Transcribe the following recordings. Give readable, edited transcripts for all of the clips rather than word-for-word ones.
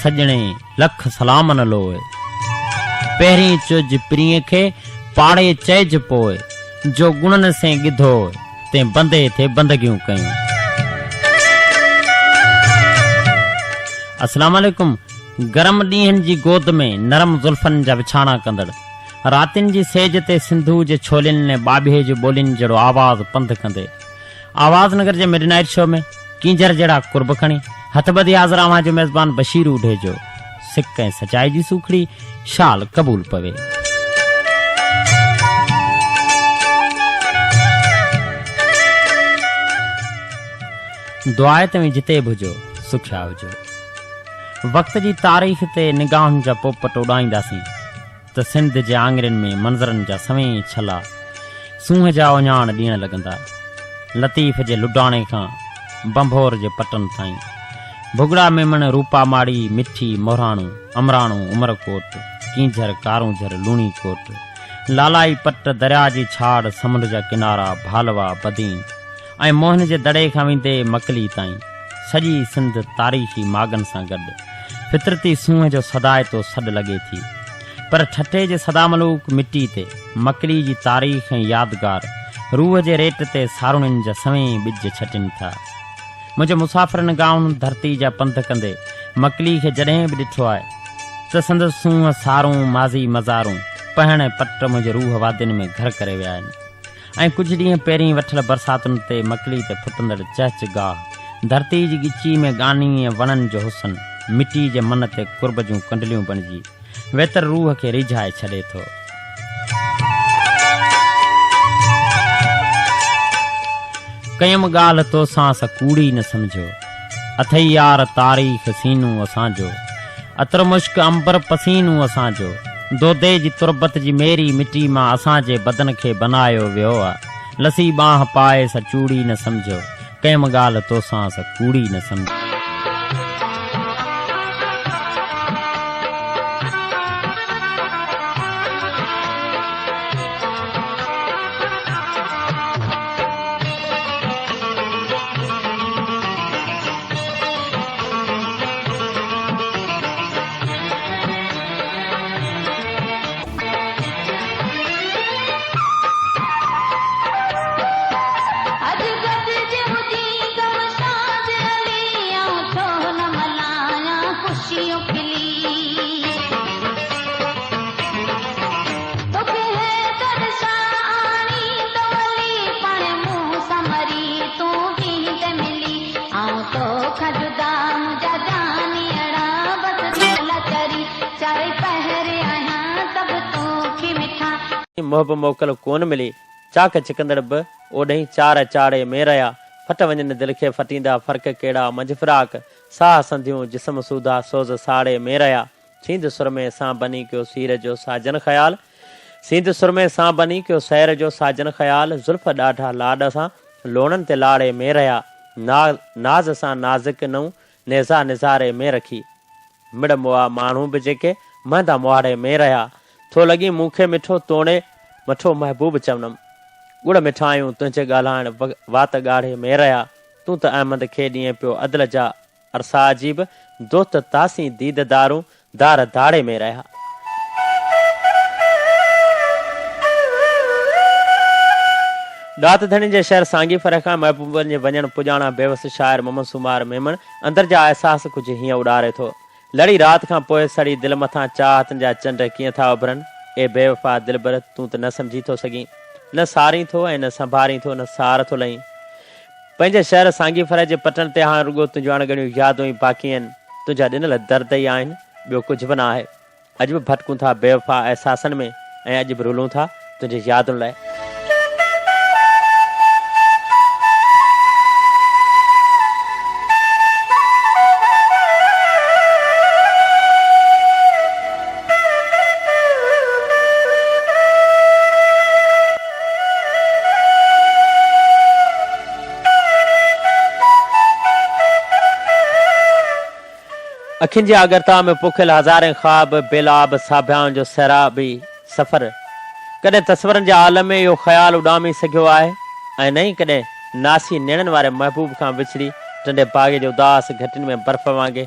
सजणे लख सलाम न लोए। पहिरीं चुज प्रिय खे पाड़े चइज पोए, जो गुणन से गिधो ते बंदे थे बंदगियूं कयूं। अस्सलाम वालेकुम। गरम ॾींहंनि जी गोद में नरम ज़ुल्फनि जा विछाणा कंदड़, रातिनि जी सेज ते सिंधू जे छोलियुनि ऐं ॿाॿे जे ॿोलियुनि जहिड़ो आवाज़ पंध कंदे, आवाज़ नगर जे मिडनाइट शो में कींजर जहिड़ा कुर्ब खणी हथ ॿधी हाज़िर आवां जो मेज़बान बशीर उढे जो सिक ऐं सचाई जी सूखड़ी शाल क़बूल पवे। दुआए तव्हीं जिते बि हुजो सुखिया हुजो। वक़्त जी तारीख़ ते निगाहुनि जा पोपट उॾाईंदासीं त सिंध जे आङिरियुनि में मंज़रनि जा सवें छला सूंहं जा उञाण ॾियण लॻंदा। लतीफ़ जे लुडाणे खां बंभोर जे पटनि ताईं, भुगड़ा मेमण रूपा माड़ी मिठी मोराणू अमराणू उमरकोट, कींझर कारूंझर लूणी कोट, लालाई पट दरिया जी छाड़ समुंड जा किनारा भालवा बदीन ऐं मोहन जे दड़े खां वेंदे मकली ताईं सॼी सिंध तारीख़ी मागन सां गॾु फितरती सूंहं जो सदायतो सॾु लॻे थी। पर ठठे जे सदामलूक मिट्टी ते मकली जी तारीख़ ऐं यादगार रूह जे रेट ते सारुणियुनि जा सवें ॿिज छटिन था। मुंहिंजे मुसाफ़िरनि गाउनि धरती जा पंध कंदे मकली खे जॾहिं बि ॾिठो आहे त संदसि सूंहं सारूं माज़ी मज़ारूं पहण पट मुंहिंजे रूह वादियुनि में घर करे विया आहिनि। ऐं कुझु ॾींहं पहिरीं वठल बरसातुनि ते मकली ते फुटंदड़ चहचगाह, धरती जी ॻिची में गानी ऐं वणनि जो हुसन, मिटी जे मन ते कुर्ब जूं कंडलियूं बणिजी वेतर रूह खे रिझाए छॾे थो। कयम ॻाल्हि तोसां स कूड़ी न सम्झो, अथई यार तारीख़ सीनू असांजो, अतर मुश्क अंबर पसीनू असांजो, दोदे जी तुरबत जी मेरी मिटी मां असांजे बदन खे बनायो वियो आहे। लसी बांह पाए स चूड़ी न सम्झो, कयम ॻाल्हि तोसां स कूड़ी न सम्झो। मोहब मोकल कोन मिली, चाक चिकंदड़ बि ओॾई चार चाड़े में रहिया। फट वञनि दिलि खे फटींदा फ़र्क़ कहिड़ा मंझ फिराक, साह संधियूं जिस्म सूधा सोज़ साड़े में रहिया। सींध सुर में सां बनी कयो सीर जो साजन ख़याल, सींध सुर में सां बनी कयो सैर जो साजन ख़याल, ज़ुल्फ़ ॾाढा लाॾ सां लोणनि ते लाड़े में रहिया। नाज़ सां नाज़िक नऊं नेज़ा निज़ारे में रखी, मिड़ मुआ माण्हू बि जेके महंदा मुहाड़े में रहिया। थो लॻी मूंखे मिठो तोड़े मठो महबूब चवनमि, गुड़ मिठायूं तुंहिंजे ॻाल्हाइण वात ॻाढ़े में रहिया। तूं त अहमद खे ॾींहं पियो अदल जा अरसा अजीब, दोस्त तासीं दीददारूं दार दाड़े में रहिया। दात धणी जे शहर सांगी फर खां महबूबनि जे वञण पुॼाणा बेवस शाइर मोहम्मद सुमार मेमण अंदर जा अहसास कुझु हीअं उॾारे थो। लड़ी राति खां पोइ सड़ी दिलि मथां चाहतनि जा चंड कीअं था उभरनि। ए बेवफ़ा दिलबर तूं त न सम्झी थो सघीं, न सारी थो ऐं न संभारी थो, न सार थो लहीं। पंहिंजे शहर सांगी फर जे पटन ते हाणे रुॻो तुंहिंजूं अणगणियूं यादूं ई बाक़ी आहिनि, तुंहिंजा ॾिनल दर्द ई आहिनि, ॿियो कुझु बि न आहे। अॼु बि भटकूं था बेवफ़ा अहसासनि में ऐं अॼु बि रुलूं था तुंहिंजे यादुनि लाइ। अखियुनि जी आगरता में पोखियल हज़ारे ख़्वाब बेलाब साबियाउनि जो सैराबी सफ़र, कॾहिं तस्वरनि जे आलम में इहो ख़्यालु उॾामी सघियो आहे ऐं न ई कॾहिं नासी नेणनि वारे महबूब खां विछड़ी टंडे बाग़े जो उदास घटियुनि में बर्फ़ वांगे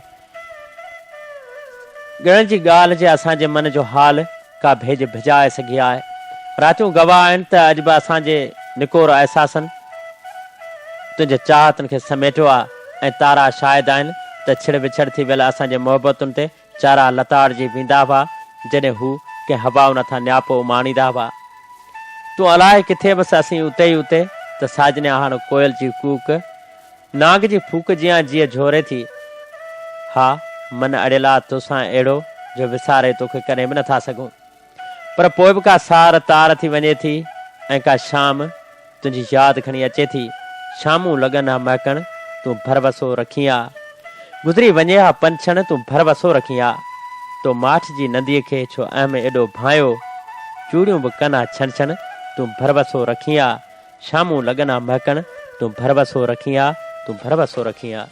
ॻण जी ॻाल्हि जे असांजे मन जो हाल का भेज भिजाए सघी आहे। रातियूं गवाह आहिनि त अॼु बि असांजे निकोर अहसासनि तुंहिंजे चाहतनि खे समेटियो आहे ऐं तारा शायदि आहिनि त छिड़ विछड़ थी वियल असांजे मोहबतुनि ते चारा लताड़जी वेंदा हुआ जॾहिं हू कंहिं हवाऊं नथा नियापो माणींदा हुआ। तूं अलाए किथे बसि असीं उते ई उते त साजनिया हाणे कोयल जी कूक नाग जी फूक जीअं झोरे थी। हा मन अड़ियल आहे तोसां अहिड़ो जो विसारे तोखे कॾहिं बि नथा सघूं, पर पोइ बि का सार तार थी वञे थी ऐं का शाम तुंहिंजी यादि खणी अचे थी। शामूं लॻनि हा महकण तूं भरवसो रखी आहे, गुज़री वञे हा पंछण तूं भरवसो रखी आहे। तो माठ जी नदीअ खे छो अहम एॾो भायो, चूड़ियूं बि कनि हा छण छण तूं भरवसो रखी आहे। शामूं लॻनि हा महकण तूं भरवसो रखी आहे, तूं भरवसो रखी आहे।